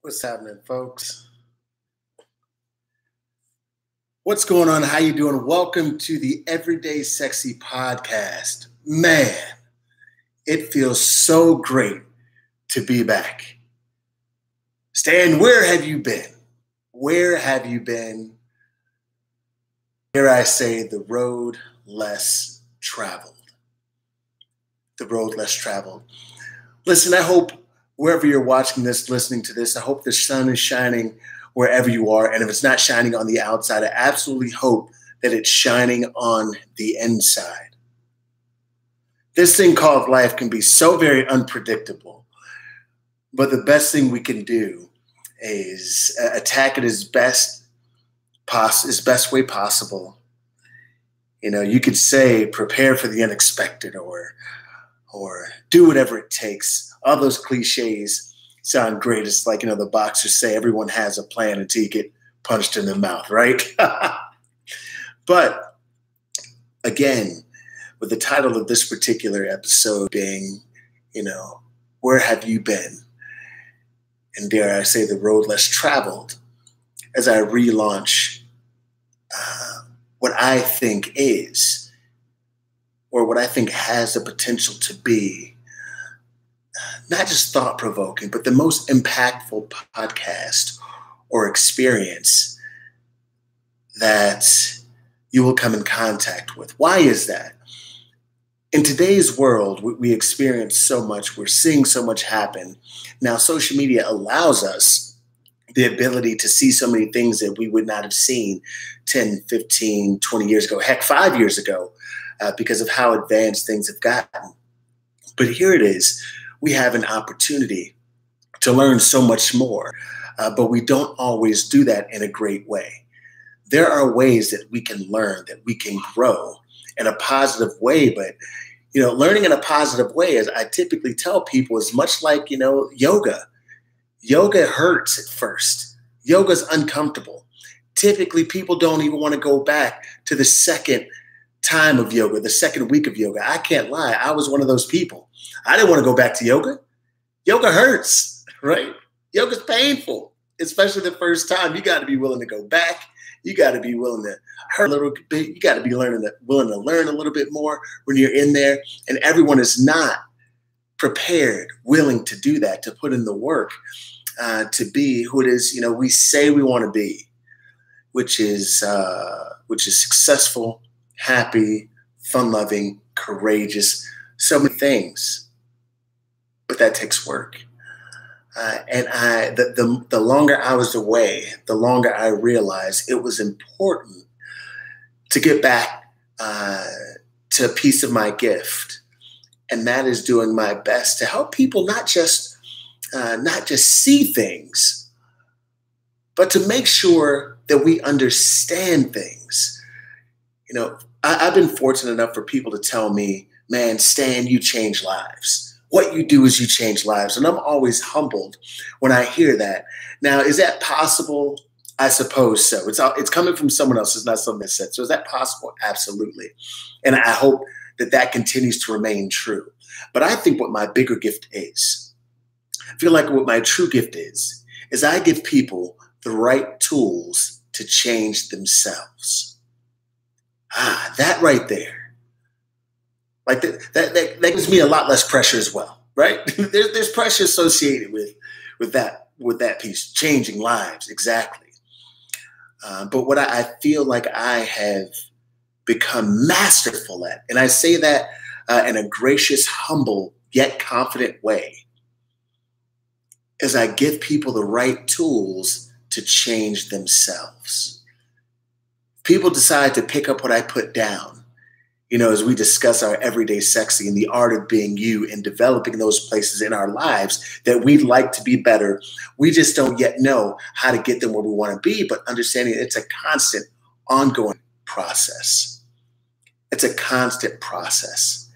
What's happening, folks? What's going on? How you doing? Welcome to the Everyday Sexy podcast. Man, it feels so great to be back. Stan, where have you been? Where have you been? Dare I say, the road less traveled. The road less traveled. Listen, I hope wherever you're watching this, listening to this, I hope the sun is shining wherever you are. And if it's not shining on the outside, I absolutely hope that it's shining on the inside. This thing called life can be so very unpredictable, but the best thing we can do is attack it as best way possible. You know, you could say prepare for the unexpected or do whatever it takes. All those cliches sound great. It's like, the boxers say everyone has a plan until you get punched in the mouth, right? But again, with the title of this particular episode being, where have you been? And dare I say, the road less traveled, as I relaunch what I think is, or what I think has the potential to be, not just thought-provoking, but the most impactful podcast or experience that you will come in contact with. Why is that? In today's world, we experience so much. We're seeing so much happen. Now, social media allows us the ability to see so many things that we would not have seen 10, 15, 20 years ago, heck, 5 years ago, because of how advanced things have gotten. But here it is. We have an opportunity to learn so much more, but we don't always do that in a great way. There are ways that we can learn, that we can grow in a positive way, but learning in a positive way, as I typically tell people, is much like yoga. Yoga hurts at first. Yoga's uncomfortable. Typically, people don't even want to go back to the second time of yoga, the second week of yoga. I can't lie. I was one of those people. I didn't want to go back to yoga. Yoga hurts, right? Yoga's painful, especially the first time. You got to be willing to go back. You got to be willing to hurt a little bit. You got to be willing to learn a little bit more when you're in there. And everyone is not prepared, willing to do that, to put in the work, to be who it is, we say we want to be, which is successful, happy, fun-loving, courageous, so many things. But that takes work. And the longer I was away, the longer I realized it was important to get back to a piece of my gift. And that is doing my best to help people not just see things, but to make sure that we understand things. I've been fortunate enough for people to tell me, man, Stan, you change lives. What you do is you change lives. And I'm always humbled when I hear that. Now, is that possible? I suppose so. It's coming from someone else. It's not something that's said. So is that possible? Absolutely. And I hope that continues to remain true. But I think what my bigger gift is, I feel like what my true gift is I give people the right tools to change themselves. That right there. Like that gives me a lot less pressure as well, right? There's pressure associated with that piece, changing lives, exactly. But what I feel like I have become masterful at, and I say that in a gracious, humble, yet confident way, is I give people the right tools to change themselves. People decide to pick up what I put down. As we discuss our everyday sexy and the art of being you and developing those places in our lives that we'd like to be better, we just don't yet know how to get them where we want to be, but understanding it's a constant, ongoing process. It's a constant process.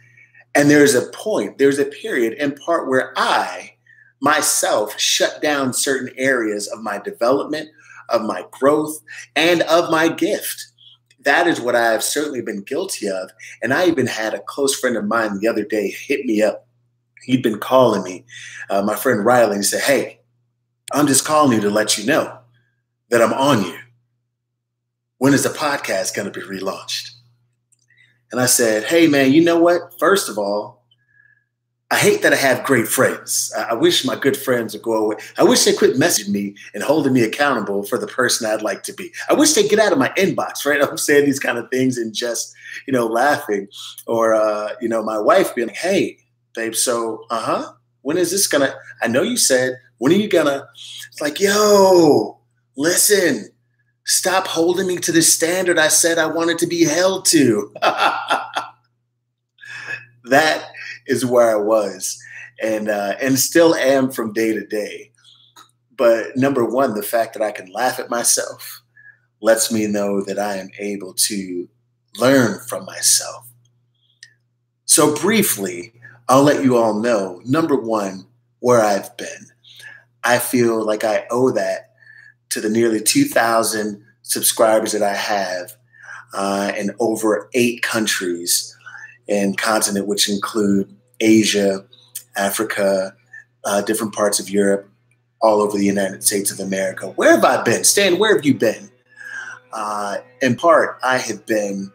And there's a period in part where I, myself, shut down certain areas of my development, of my growth, and of my gift. That is what I've certainly been guilty of. And I even had a close friend of mine the other day hit me up. He'd been calling me, my friend Riley, and he said, hey, I'm just calling you to let you know that I'm on you. When is the podcast going to be relaunched? And I said, hey, man, you know what? First of all, I hate that I have great friends. I wish my good friends would go away. I wish they quit messaging me and holding me accountable for the person I'd like to be. I wish they'd get out of my inbox, right? I'm saying these kind of things and just, laughing. Or, my wife being like, hey, babe, so, when is this going to, I know you said, when are you going to, it's like, yo, listen, stop holding me to the standard I said I wanted to be held to. That is where I was and still am from day to day. But number one, the fact that I can laugh at myself lets me know that I am able to learn from myself. So briefly, I'll let you all know, number one, where I've been. I feel like I owe that to the nearly 2,000 subscribers that I have in over 8 countries and continent, which include Asia, Africa, different parts of Europe, all over the United States of America. Where have I been? Stan, where have you been? In part, I have been,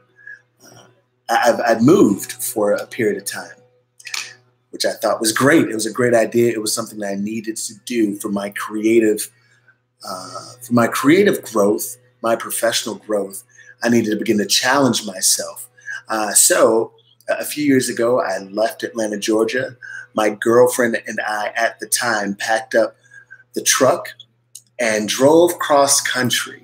I've moved for a period of time, which I thought was great. It was a great idea. It was something that I needed to do for my creative growth, my professional growth. I needed to begin to challenge myself. So a few years ago, I left Atlanta, Georgia. My girlfriend and I, at the time, packed up the truck and drove cross country.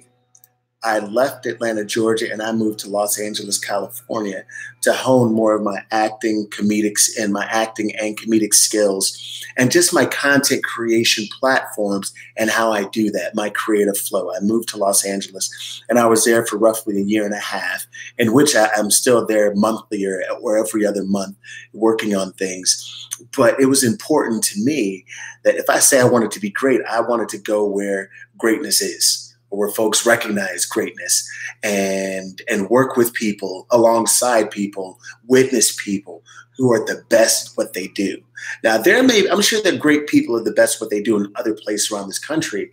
I left Atlanta, Georgia, and I moved to Los Angeles, California, to hone more of my acting and comedic skills and just my content creation platforms and how I do that, my creative flow. I moved to Los Angeles, and I was there for roughly a year and a half, in which I'm still there monthly or every other month working on things. But it was important to me that if I say I wanted to be great, I wanted to go where greatness is, where folks recognize greatness and work with people, alongside people, witness people who are the best at what they do. Now, I'm sure that great people are the best at what they do in other places around this country.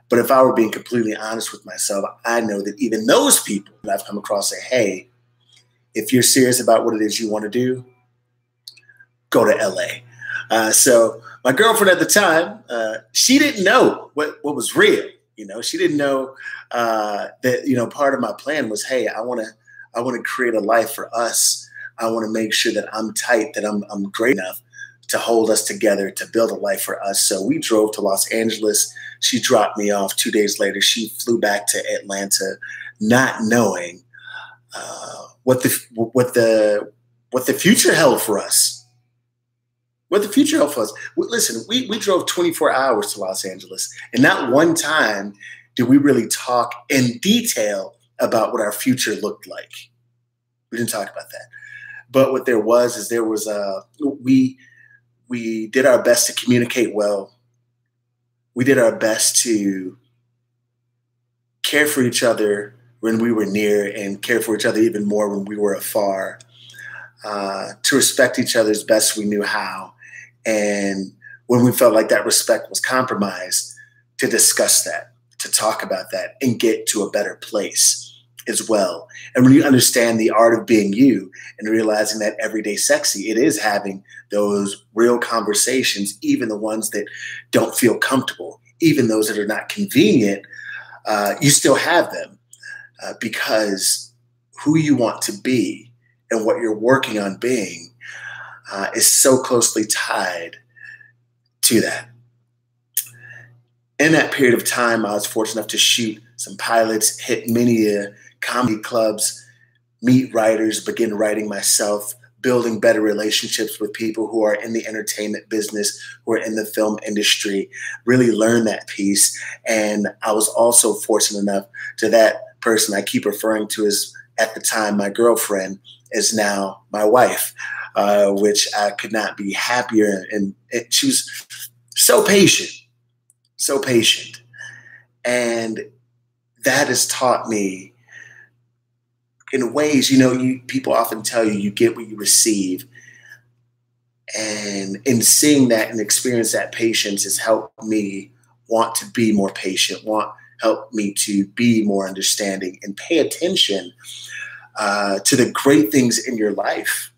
But if I were being completely honest with myself, I know that even those people that I've come across say, hey, if you're serious about what it is you want to do, go to LA. So my girlfriend at the time, she didn't know what was real. She didn't know that, part of my plan was, hey, I want to create a life for us. I want to make sure that I'm tight, that I'm great enough to hold us together, to build a life for us. So we drove to Los Angeles. She dropped me off. 2 days later, she flew back to Atlanta, not knowing what the future held for us. What the future held for us. Listen, we drove 24 hours to Los Angeles, and not one time did we really talk in detail about what our future looked like. We didn't talk about that. But what there was is we did our best to communicate well. We did our best to care for each other when we were near and care for each other even more when we were afar, to respect each other as best we knew how. And when we felt like that respect was compromised, to discuss that, to talk about that, and get to a better place as well. And when you understand the art of being you and realizing that everyday sexy, it is having those real conversations, even the ones that don't feel comfortable, even those that are not convenient, you still have them because who you want to be and what you're working on being is so closely tied to that. In that period of time, I was fortunate enough to shoot some pilots, hit many comedy clubs, meet writers, begin writing myself, building better relationships with people who are in the entertainment business, who are in the film industry, really learn that piece. And I was also fortunate enough to that person I keep referring to as, at the time, my girlfriend, is now my wife. Which I could not be happier. And she was so patient. And that has taught me in ways, people often tell you get what you receive. And in seeing that and experience that patience has helped me want to be more patient, help me to be more understanding and pay attention to the great things in your life.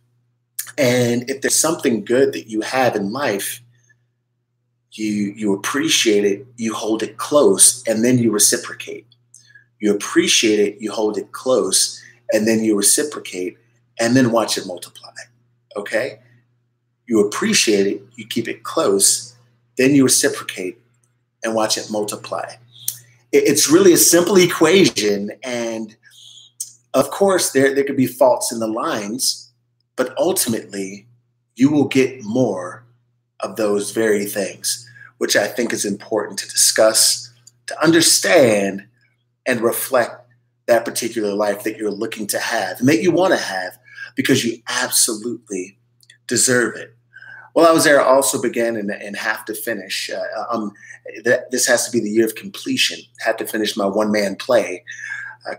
And if there's something good that you have in life, you appreciate it, you hold it close, and then you reciprocate. You appreciate it, you hold it close, and then you reciprocate, and then watch it multiply. Okay? You appreciate it, you keep it close, then you reciprocate, and watch it multiply. It's really a simple equation, and of course, there could be faults in the lines, but ultimately, you will get more of those very things, which I think is important to discuss, to understand, and reflect that particular life that you're looking to have and that you want to have because you absolutely deserve it. Well, I was there, also began and have to finish. This has to be the year of completion. Had to finish my one-man play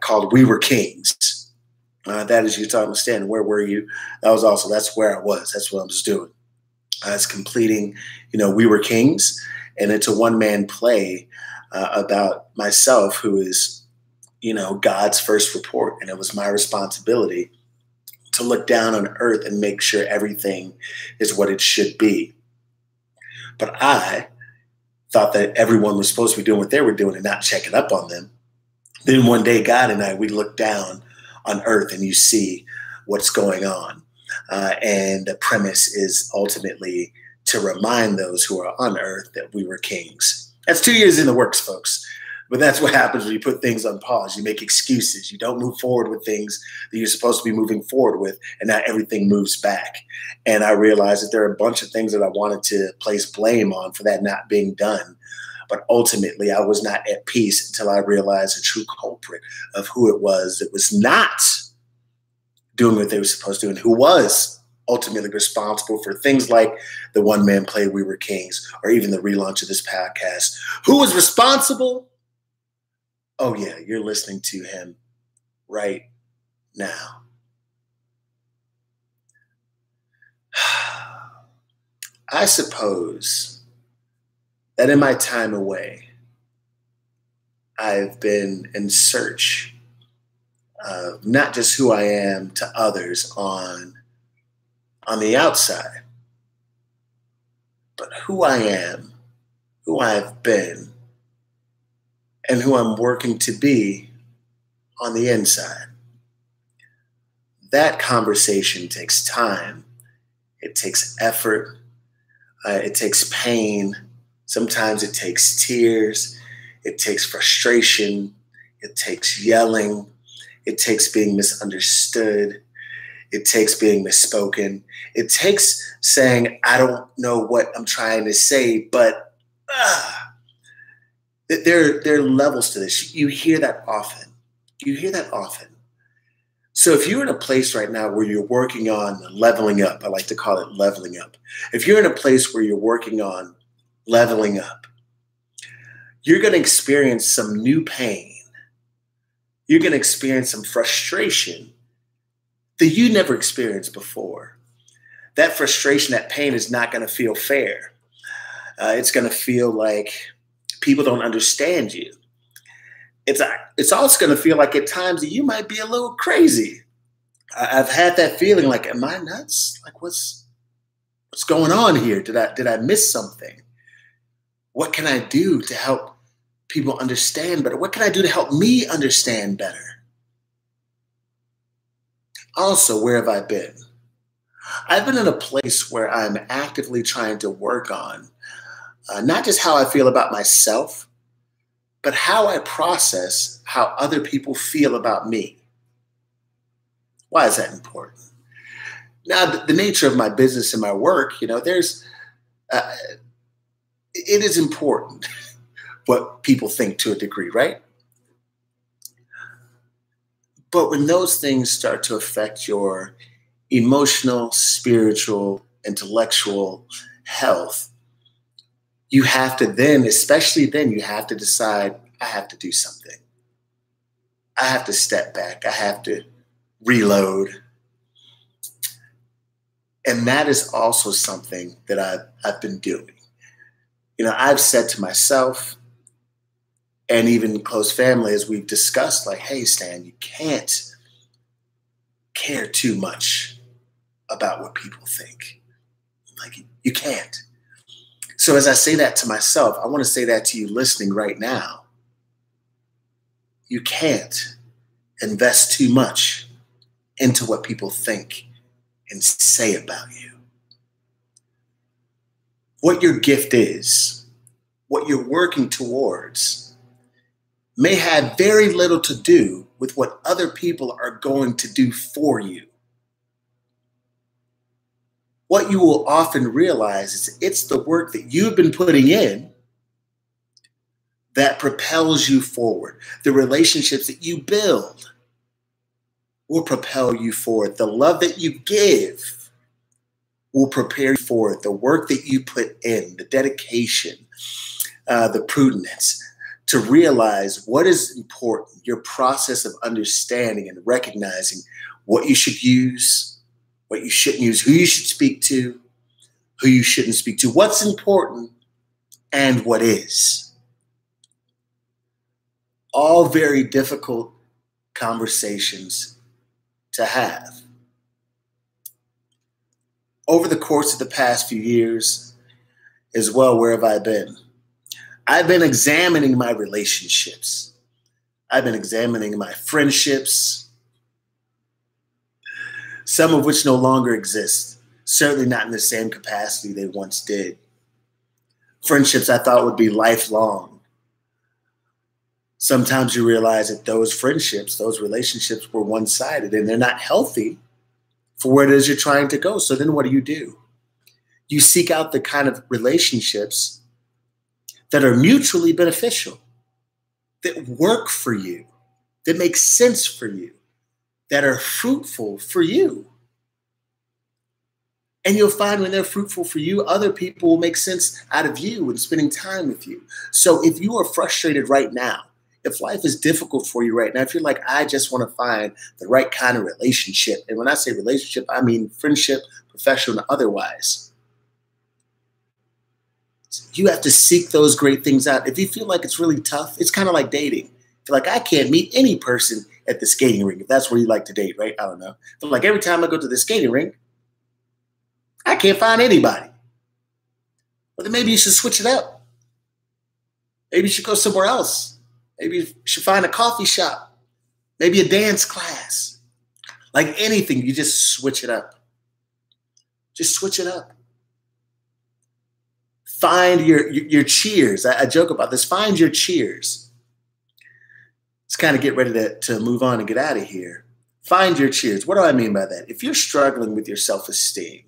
called We Were Kings. That is, you to understand, where were you? That's where I was. That's what I was doing. It's completing, We Were Kings. And it's a one-man play about myself, who is, God's first report. And it was my responsibility to look down on earth and make sure everything is what it should be. But I thought that everyone was supposed to be doing what they were doing and not checking up on them. Then one day, God and we look down on earth and you see what's going on. And the premise is ultimately to remind those who are on earth that we were kings. That's 2 years in the works, folks. But that's what happens when you put things on pause. You make excuses. You don't move forward with things that you're supposed to be moving forward with, and now everything moves back. And I realized that there are a bunch of things that I wanted to place blame on for that not being done. But ultimately, I was not at peace until I realized the true culprit of who it was that was not doing what they were supposed to do and who was ultimately responsible for things like the one-man play We Were Kings or even the relaunch of this podcast. Who was responsible? Oh, yeah, you're listening to him right now. I suppose that in my time away, I've been in search of not just who I am to others on the outside, but who I am, who I've been, and who I'm working to be on the inside. That conversation takes time. It takes effort. It takes pain. Sometimes it takes tears. It takes frustration. It takes yelling. It takes being misunderstood. It takes being misspoken. It takes saying, I don't know what I'm trying to say, but there are levels to this. You hear that often. You hear that often. So if you're in a place right now where you're working on leveling up, I like to call it leveling up. If you're in a place where you're working on leveling up, you're going to experience some new pain. You're going to experience some frustration that you never experienced before. That frustration, that pain is not going to feel fair. It's going to feel like people don't understand you. It's also going to feel like at times that you might be a little crazy. I've had that feeling like, am I nuts? Like what's going on here? Did I miss something? What can I do to help people understand better? What can I do to help me understand better? Also, where have I been? I've been in a place where I'm actively trying to work on not just how I feel about myself, but how I process how other people feel about me. Why is that important? Now, the nature of my business and my work, it is important what people think to a degree, right? But when those things start to affect your emotional, spiritual, intellectual health, you have to then, especially then, you have to decide, I have to do something. I have to step back. I have to reload. And that is also something that I've been doing. I've said to myself, And even close family, as we've discussed, like, hey, Stan, you can't care too much about what people think. Like, you can't. So as I say that to myself, I want to say that to you listening right now. You can't invest too much into what people think and say about you. What your gift is, what you're working towards, may have very little to do with what other people are going to do for you. What you will often realize is it's the work that you've been putting in that propels you forward. The relationships that you build will propel you forward. The love that you give will prepare you forward. The work that you put in, the dedication, the prudence to realize what is important, your process of understanding and recognizing what you should use, what you shouldn't use, who you should speak to, who you shouldn't speak to, what's important and what is. All very difficult conversations to have. Over the course of the past few years as well, where have I been? I've been examining my relationships. I've been examining my friendships, some of which no longer exist, certainly not in the same capacity they once did. Friendships I thought would be lifelong. Sometimes you realize that those friendships, those relationships were one-sided and they're not healthy for where it is you're trying to go. So then what do? You seek out the kind of relationships that are mutually beneficial, that work for you, that make sense for you, that are fruitful for you. And you'll find when they're fruitful for you, other people will make sense out of you and spending time with you. So if you are frustrated right now, if life is difficult for you right now, if you're like, I just want to find the right kind of relationship, and when I say relationship, I mean friendship, professional, and otherwise, you have to seek those great things out. If you feel like it's really tough, it's kind of like dating. If you're like, I can't meet any person at the skating rink, if that's where you like to date, right? I don't know. But like every time I go to the skating rink, I can't find anybody. Well, then maybe you should switch it up. Maybe you should go somewhere else. Maybe you should find a coffee shop. Maybe a dance class. Like anything, you just switch it up. Just switch it up. Find your cheers. I joke about this. Find your cheers. Let's kind of get ready to move on and get out of here. Find your cheers. What do I mean by that? If you're struggling with your self-esteem,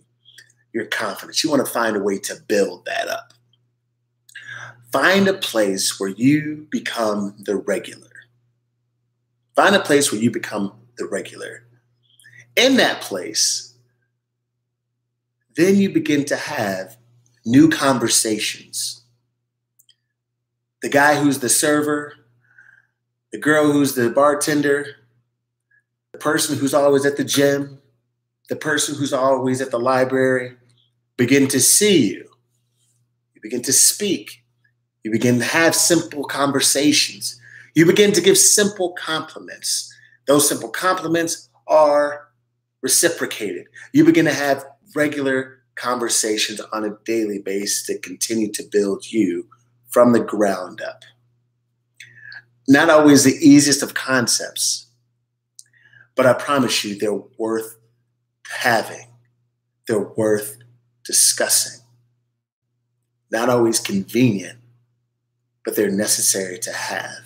your confidence, you want to find a way to build that up. Find a place where you become the regular. Find a place where you become the regular. In that place, then you begin to have new conversations. The guy who's the server, the girl who's the bartender, the person who's always at the gym, the person who's always at the library, begin to see you. You begin to speak. You begin to have simple conversations. You begin to give simple compliments. Those simple compliments are reciprocated. You begin to have regular conversations on a daily basis that continue to build you from the ground up. Not always the easiest of concepts, but I promise you they're worth having. They're worth discussing. Not always convenient, but they're necessary to have.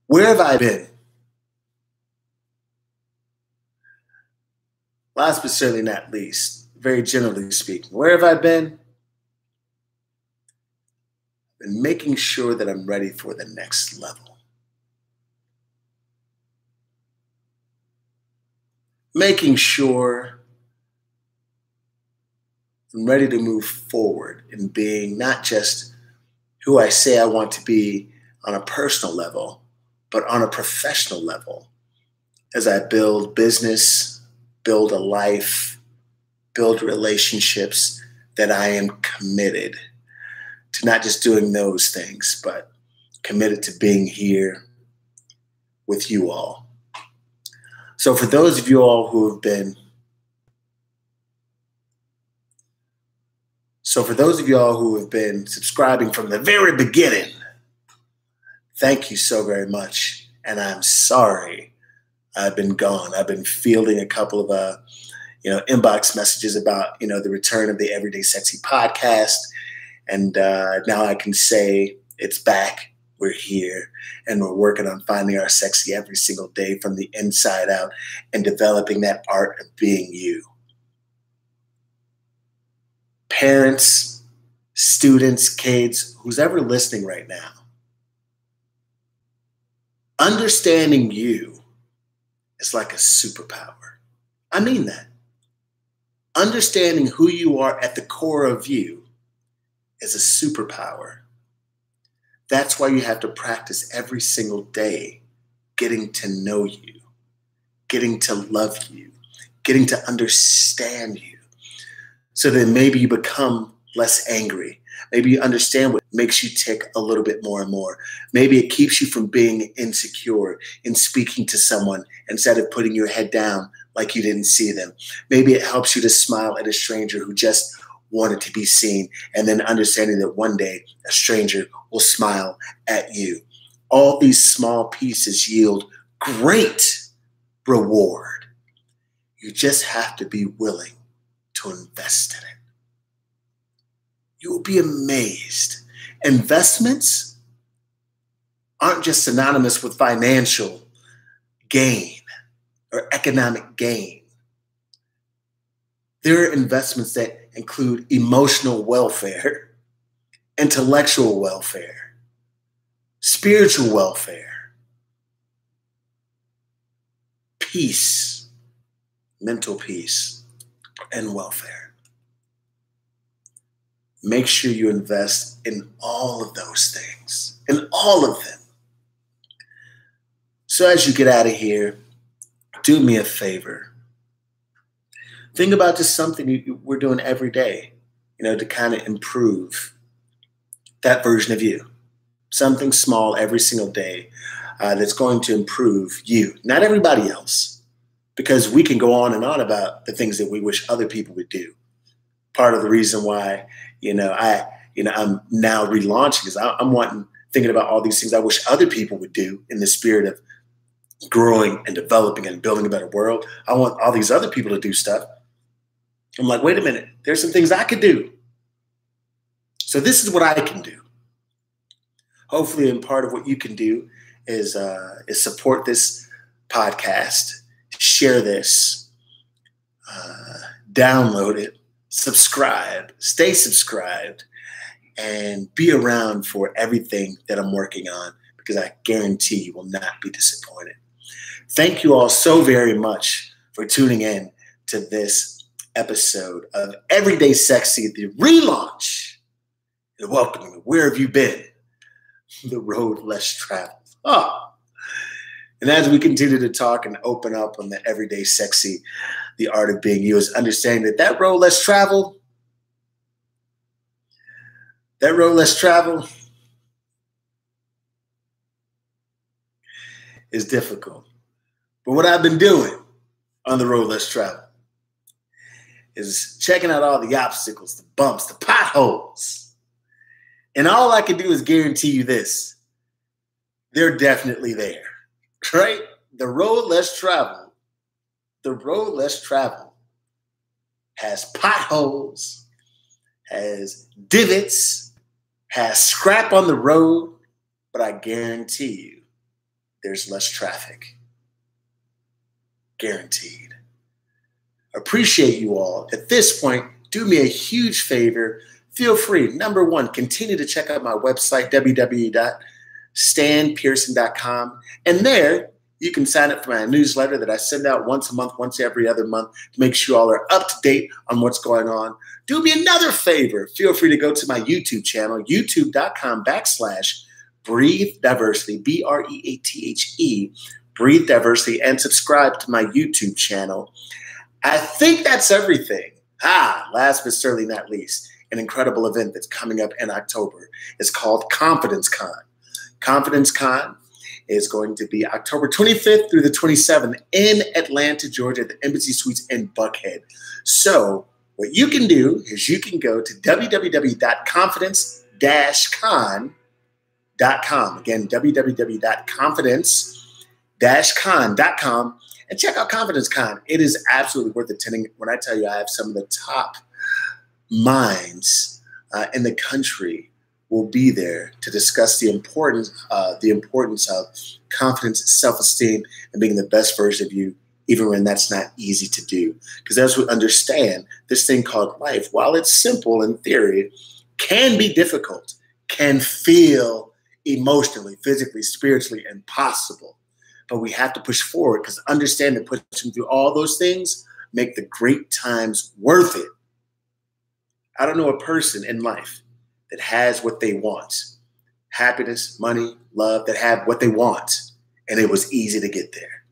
Where have I been? Last but certainly not least, very generally speaking, where have I been? I've been making sure that I'm ready for the next level. Making sure I'm ready to move forward in being not just who I say I want to be on a personal level, but on a professional level as I build business, build a life, build relationships that I am committed to not just doing those things, but committed to being here with you all. So for those of you all who have been subscribing from the very beginning, thank you so very much. And I'm sorry I've been gone. I've been fielding a couple of inbox messages about the return of the Everyday Sexy podcast, and now I can say it's back. We're here, and we're working on finding our sexy every single day from the inside out and developing that art of being you. Parents, students, kids, who's ever listening right now, understanding you is like a superpower. I mean that. Understanding who you are at the core of you is a superpower. That's why you have to practice every single day getting to know you, getting to love you, getting to understand you. So that maybe you become less angry. Maybe you understand what makes you tick a little bit more and more. Maybe it keeps you from being insecure in speaking to someone instead of putting your head down like you didn't see them. Maybe it helps you to smile at a stranger who just wanted to be seen, and then understanding that one day a stranger will smile at you. All these small pieces yield great reward. You just have to be willing to invest in it. You will be amazed. Investments aren't just synonymous with financial gain or economic gain. There are investments that include emotional welfare, intellectual welfare, spiritual welfare, peace, mental peace, and welfare. Make sure you invest in all of those things, in all of them. So as you get out of here, do me a favor. Think about just something we're doing every day, to kind of improve that version of you. Something small every single day that's going to improve you, not everybody else, because we can go on and on about the things that we wish other people would do. Part of the reason why, I'm now relaunching is I'm thinking about all these things I wish other people would do in the spirit of growing and developing and building a better world. I want all these other people to do stuff. I'm like, wait a minute, there's some things I could do. So this is what I can do. Hopefully, and part of what you can do is support this podcast, share this, download it, subscribe, stay subscribed, and be around for everything that I'm working on, because I guarantee you will not be disappointed. Thank you all so very much for tuning in to this episode of Everyday Sexy, the relaunch, and welcoming. Where have you been? The road less traveled. And as we continue to talk and open up on the Everyday Sexy, the art of being you, is understanding that road less traveled, is difficult. But what I've been doing on the road less traveled is checking out all the obstacles, the bumps, the potholes. And all I can do is guarantee you this. They're definitely there, right? The road less traveled has potholes, has divots, has scrap on the road, but I guarantee you there's less traffic. Guaranteed. Appreciate you all. At this point, do me a huge favor. Feel free. Number one, continue to check out my website, www.stanpearson.com. And there, you can sign up for my newsletter that I send out once a month, once every other month, to make sure you all are up to date on what's going on. Do me another favor. Feel free to go to my YouTube channel, youtube.com/Breathe Diversity, BREATHE, Breathe Diversity, and subscribe to my YouTube channel. I think that's everything. Last but certainly not least, an incredible event that's coming up in October. It's called Confidence Con. Confidence Con is going to be October 25th through the 27th in Atlanta, Georgia, at the Embassy Suites in Buckhead. So what you can do is you can go to www.confidence-con.com. Again, www.confidence-con.com, and check out Confidence Con. It is absolutely worth attending. When I tell you I have some of the top minds in the country will be there to discuss the importance of confidence, self-esteem, and being the best version of you, even when that's not easy to do. Because as we understand, this thing called life, while it's simple in theory, can be difficult, can feel emotionally, physically, spiritually impossible. But we have to push forward, because understand that pushing through all those things make the great times worth it. I don't know a person in life that has what they want, happiness, money, love, that have what they want, and it was easy to get there.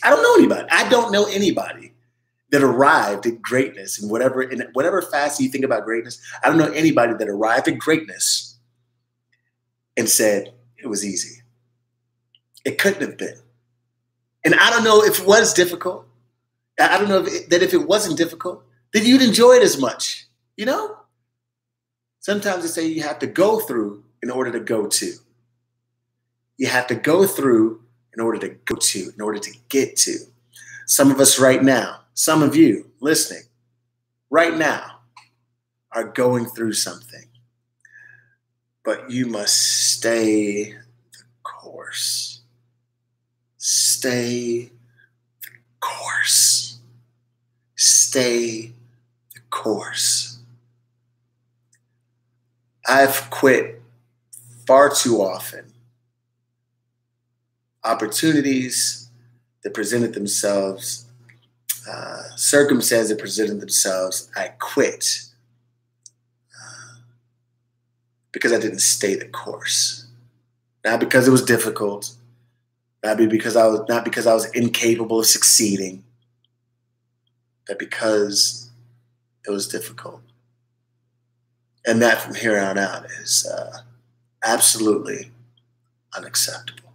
I don't know anybody. I don't know anybody that arrived at greatness in whatever facet you think about greatness. I don't know anybody that arrived at greatness and said it was easy. It couldn't have been. And I don't know if it was difficult. I don't know if it wasn't difficult, then you'd enjoy it as much, you know? Sometimes they say you have to go through in order to go to. You have to go through in order to go to, in order to get to. Some of us right now, some of you listening right now are going through something. But you must stay the course. Stay the course. Stay the course. I've quit far too often opportunities that presented themselves, circumstances that presented themselves. I quit because I didn't stay the course. Not because it was difficult, not because I was incapable of succeeding, but because it was difficult. And that from here on out is absolutely unacceptable.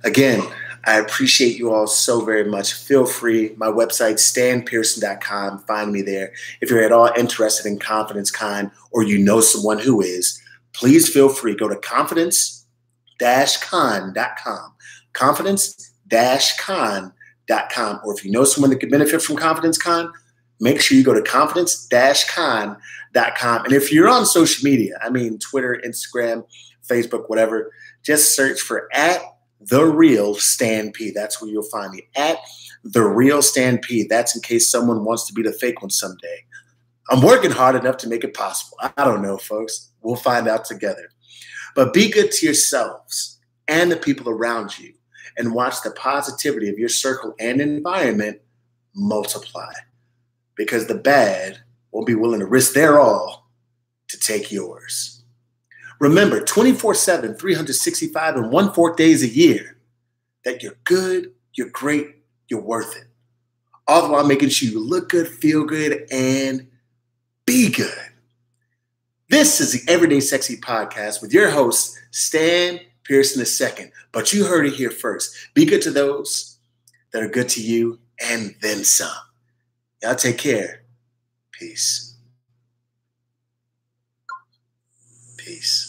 Again, I appreciate you all so very much. Feel free. My website, stanpearson.com. Find me there. If you're at all interested in Confidence Con, or you know someone who is, please feel free. Go to confidence-con.com. Confidence-con.com. Or if you know someone that could benefit from Confidence Con, make sure you go to confidence-con.com. And if you're on social media, I mean Twitter, Instagram, Facebook, whatever, just search for @TheRealStanP. That's where you'll find me, @TheRealStanP. That's in case someone wants to be the fake one someday. I'm working hard enough to make it possible. I don't know, folks. We'll find out together. But be good to yourselves and the people around you, and watch the positivity of your circle and environment multiply. Because the bad won't be willing to risk their all to take yours. Remember, 24/7, 365 and 1/4 days a year, that you're good, you're great, you're worth it. All the while making sure you look good, feel good, and be good. This is the Everyday Sexy Podcast with your host, Stan Pearson II. But you heard it here first. Be good to those that are good to you, and then some. Y'all take care. Peace. Peace.